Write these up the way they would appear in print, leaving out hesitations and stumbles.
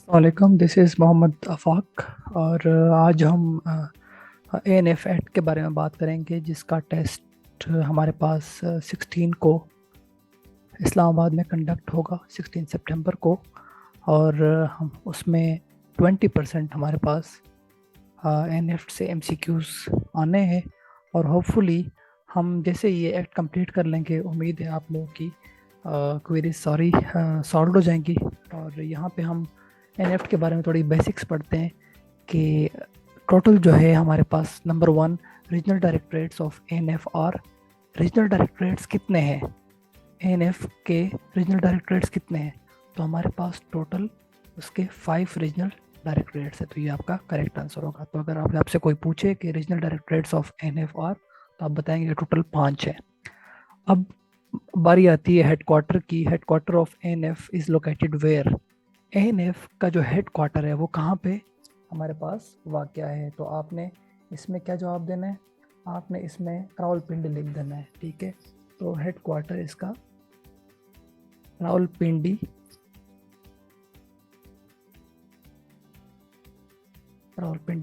वालेकुम, this is Mohammad आफाक। और आज हम ANF एक्ट के बारे में बात करेंगे, जिसका टेस्ट हमारे पास 16 को इस्लामाबाद में कंडक्ट होगा, 16 सितंबर को। और हम उसमें 20% हमारे पास ANF से MCQs आने हैं। और होपफुली हम जैसे ये एक्ट कंप्लीट कर लेंगे, उम्मीद है आप लोगों की क्वेरीज सॉल्व हो जाएंगी। और यहाँ पे हम NF के बारे में थोड़ी बेसिक्स पढ़ते हैं कि टोटल जो है हमारे पास number 1, regional directorates of ANF। और रीजनल डायरेक्टरेट्स कितने हैं, ANF के रीजनल डायरेक्टरेट्स कितने हैं? तो हमारे पास टोटल उसके 5 रीजनल डायरेक्टरेट्स है। तो ये आपका करेक्ट आंसर होगा। तो अगर आपसे कोई पूछे कि regional directorates of ANF are, तो आप बताएंगे टोटल 5 है। अब बारी आती है हेडक्वार्टर की। Headquarter of ANF is located where? ANF का जो हेडक्वार्टर है वो कहाँ पे हमारे पास वाक़या है? तो आपने इसमें क्या जवाब देना है? आपने इसमें रावलपिंडी लिख देना है। ठीक है, तो हेडक्वार्टर इसका रावलपिंडी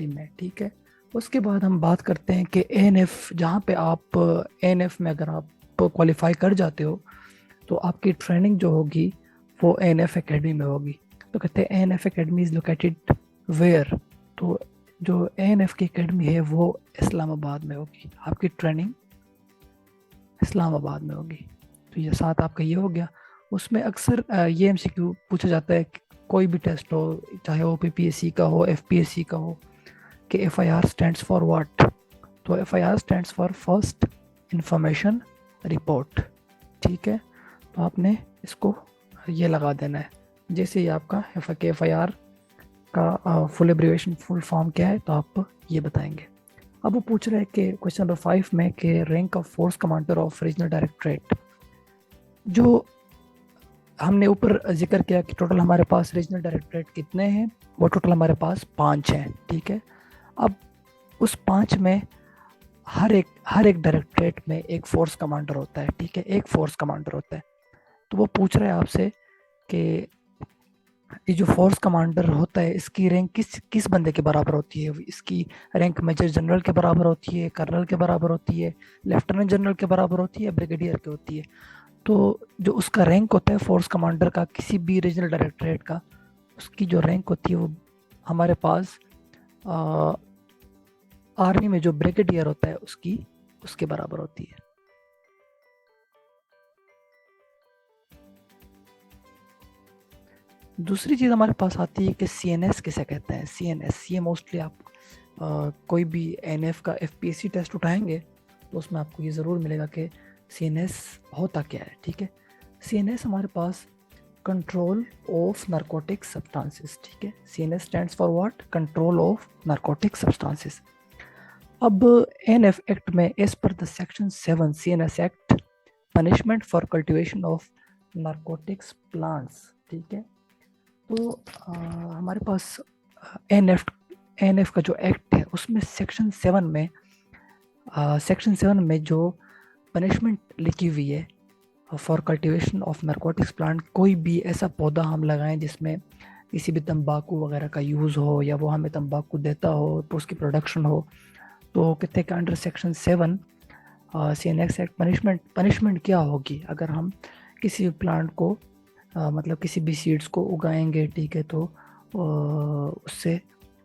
में। ठीक है, उसके बाद हम बात करते हैं कि ANF, जहाँ पे आप ANF में अगर आप क्वालिफाई कर जाते हो तो आपकी ट्रेनिंग जो होगी वो ANF एकेडमी में होगी। तो कहते हैं ANF academy is located where? तो जो ANF की एकेडमी है वो इस्लामाबाद में होगी। आपकी ट्रेनिंग इस्लामाबाद में होगी। तो ये साथ आपका ये हो गया। उसमें अक्सर ये MCQ पूछा जाता है कि कोई भी टेस्ट हो, चाहे वो PPSC का हो, FPSC का हो, कि FIR स्टैंड्स फॉर व्हाट? तो FIR stands for first information report. ठीक है, तो आपने इसको ये लगा देना है। जैसे ही आपका FIR का फुल एब्रीवेशन, फुल फॉर्म क्या है, तो आप ये बताएंगे। अब वो पूछ रहे हैं कि क्वेश्चन नंबर 5 में कि rank of force commander of regional directorate. जो हमने ऊपर जिक्र किया कि टोटल हमारे पास रीजनल डायरेक्टरेट कितने हैं, वो टोटल हमारे पास 5 हैं। ठीक है, अब उस 5 में हर एक डायरेक्टरेट में एक फोर्स कमांडर होता है। ठीक है, एक फोर्स कमांडर होता है। तो वो पूछ रहे हैं आपसे कि ये जो फोर्स कमांडर होता है, इसकी रैंक किस बंदे के बराबर होती है? इसकी रैंक मेजर जनरल के बराबर होती है, कर्नल के बराबर होती है, लेफ्टिनेंट जनरल के बराबर होती है, ब्रिगेडियर की होती है? तो जो उसका रैंक होता है फोर्स कमांडर का, किसी भी रीजनल डायरेक्टरेट का, उसकी जो रैंक होती है वो हमारे पास आर्मी में जो ब्रिगेडियर होता है उसके बराबर होती है। दूसरी चीज़ हमारे पास आती है कि CNS किसे कहते हैं? CNS, ये मोस्टली आप कोई भी NF का FPSC टेस्ट उठाएंगे तो उसमें आपको ये ज़रूर मिलेगा कि CNS होता क्या है। ठीक है, CNS हमारे पास कंट्रोल ऑफ नारकोटिक सब्सटेंसेस। ठीक है, CNS stands for what? Control of narcotic substances. अब NF एक्ट में as per the section 7 CNS act, punishment for cultivation of narcotics plants. ठीक है, तो हमारे पास NF का जो एक्ट है उसमें सेक्शन 7 में जो पनिशमेंट लिखी हुई है for cultivation of narcotics plant, कोई भी ऐसा पौधा हम लगाएं जिसमें किसी भी तंबाकू वगैरह का यूज़ हो या वो हमें तंबाकू देता हो तो उसकी प्रोडक्शन हो, तो कहते हैं कि under section 7 CNS act punishment क्या होगी अगर हम किसी भी प्लांट को मतलब किसी भी सीड्स को उगाएंगे। ठीक है, तो उससे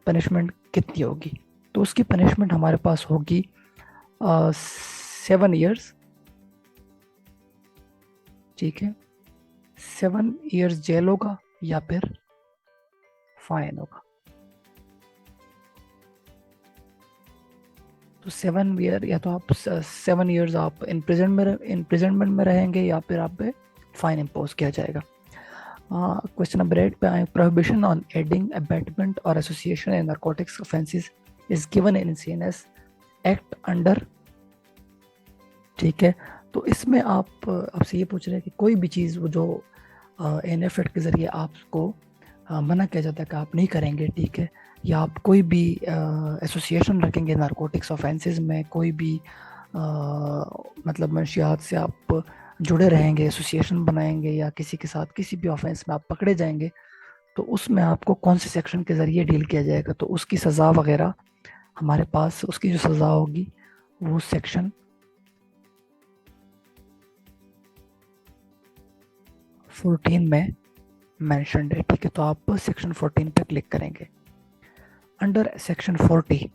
पनिशमेंट कितनी होगी? तो उसकी पनिशमेंट हमारे पास होगी 7 ईयर्स। ठीक है, 7 ईयर्स जेल होगा या फिर फाइन होगा। तो 7 ईयर, या तो आप 7 ईयर्स आप इम्प्रिजनमेंट में रहेंगे या फिर आप पे फाइन इम्पोज किया जाएगा। क्वेश्चन नंबर 8 पे आए, प्रोहिबिशन ऑन एडिंग, अबेटमेंट और association in narcotics offences is given in CNS act under. ठीक है, तो इसमें आपसे ये पूछ रहे हैं कि कोई भी चीज़ वो जो NF एक्ट के ज़रिए आपको मना किया जाता है कि आप नहीं करेंगे। ठीक है, या आप कोई भी एसोसिएशन रखेंगे नारकोटिक्स ऑफेंसेस में, कोई भी मतलब मंशियात से आप जुड़े रहेंगे, एसोसिएशन बनाएंगे या किसी के साथ किसी भी ऑफेंस में आप पकड़े जाएंगे, तो उसमें आपको कौन से सेक्शन के ज़रिए डील किया जाएगा, तो उसकी सज़ा वगैरह हमारे पास, उसकी जो सज़ा होगी वो सेक्शन 14 में मैंशन है। ठीक है, तो आप सेक्शन 14 पे क्लिक करेंगे। अंडर सेक्शन 40,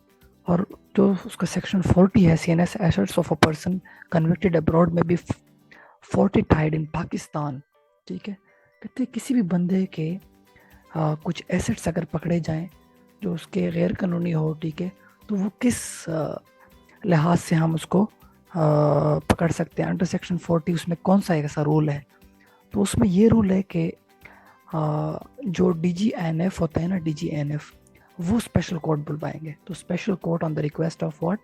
और जो उसका सेक्शन 40 है, CNS assets of a person convicted abroad में बी फोर्टिफाइड इन पाकिस्तान। ठीक है, कहते किसी भी बंदे के कुछ एसेट्स अगर पकड़े जाएं जो उसके गैर कानूनी हो, ठीक है, तो वो किस लिहाज से हम उसको पकड़ सकते हैं। अंडर सेक्शन 40 उसमें कौन सा ऐसा रूल है, तो उसमें ये रूल है कि जो DGNF होता है ना, DGNF, वो स्पेशल कोर्ट बुलवाएंगे। तो special court on the request of what,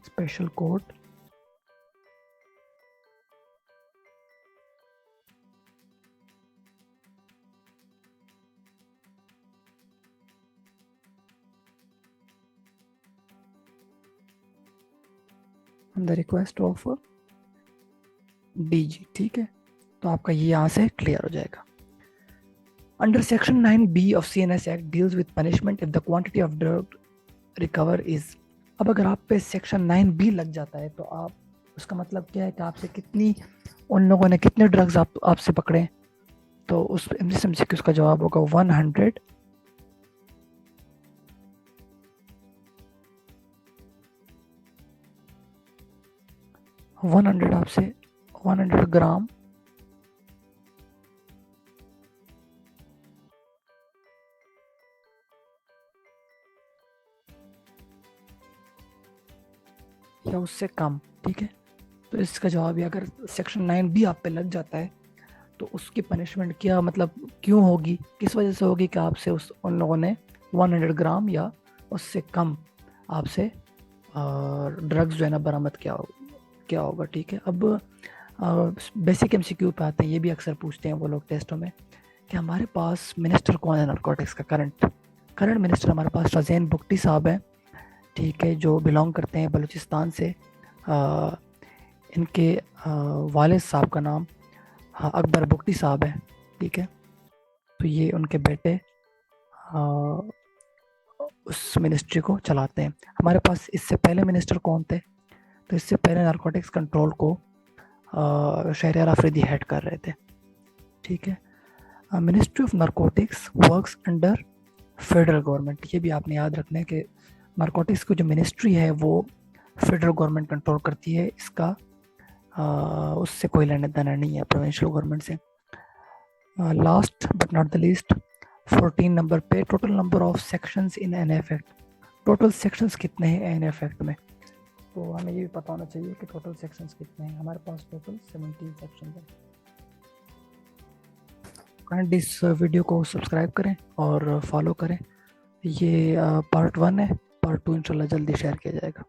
special court on the request of DG। ठीक है, तो आपका ये यहाँ से क्लियर हो जाएगा। Under section 9B of CNS act deals with punishment if the quantity of drug recover is. अब अगर आप पे सेक्शन 9B लग जाता है, तो आप, उसका मतलब क्या है कि आपसे कितनी, उन लोगों ने कितने ड्रग्स आपसे पकड़े, तो उस MCQ का जवाब होगा 100। 100 आपसे 100 ग्राम या उससे कम। ठीक है, तो इसका जवाब है, अगर सेक्शन 9B आप पे लग जाता है तो उसकी पनिशमेंट क्या, मतलब क्यों होगी, किस वजह से होगी कि आपसे उन लोगों ने 100 ग्राम या उससे कम आपसे ड्रग्स जो है ना बरामद क्या होगा। ठीक है, अब बेसिक MCQ पे आते हैं। ये भी अक्सर पूछते हैं वो लोग टेस्टों में कि हमारे पास मिनिस्टर कौन है नारकोटिक्स का, करंट मिनिस्टर हमारे पास शाहज़ैन बुगटी साहब हैं। ठीक है, जो बिलोंग करते हैं बलूचिस्तान से। इनके वालिद साहब का नाम अकबर बुगटी साहब है। ठीक है, तो ये उनके बेटे उस मिनिस्ट्री को चलाते हैं। हमारे पास इससे पहले मिनिस्टर कौन थे, तो इससे पहले नारकोटिक्स कंट्रोल को शहरियार आफरीदी हेड कर रहे थे। ठीक है, ministry of narcotics works under federal government. ये भी आपने याद रखना है कि नारकोटिक्स की जो मिनिस्ट्री है वो फेडरल गवर्नमेंट कंट्रोल करती है, इसका उससे कोई लेना देना नहीं है प्रोविंशियल गवर्नमेंट से। Last but not the least, 14 number पे total number of sections in NF act. Total sections कितने हैं NF एक्ट में, तो हमें ये भी पता होना चाहिए कि टोटल सेक्शंस कितने हैं। हमारे पास टोटल 17 सेक्शन है। काइंडली इस वीडियो को सब्सक्राइब करें और फॉलो करें। ये पार्ट 1 है, पार्ट 2 इंशाल्लाह जल्दी शेयर किया जाएगा।